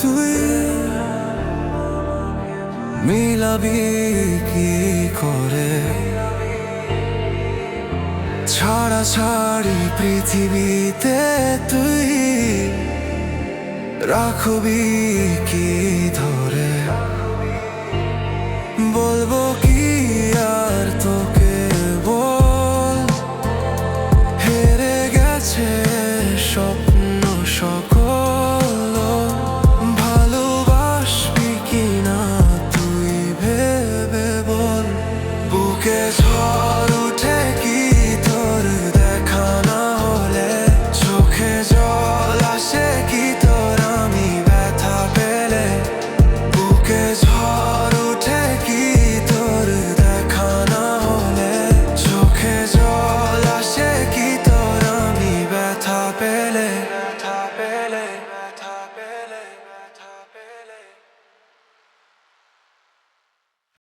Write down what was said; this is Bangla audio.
তুই মিলাবি কি করে? ছাড়াছাড়ি পৃথিবীতে তুই রাখবি কি ধরে? বলবো কি আর তোকে বল, হেরে গেছে স্বপ্ন সকল। ভালোবাসবি কিনা তুই ভেবে বল। বুকে ঝড় উঠে কি তোর দেখা না হলে? চোখে জল আসে কি তোর আমি ব্যথা পেলে? বুকে ঝড় উঠে কি তোর দেখা না হলে? চোখে জল আসে কি তোর আমি ব্যথা পেলে?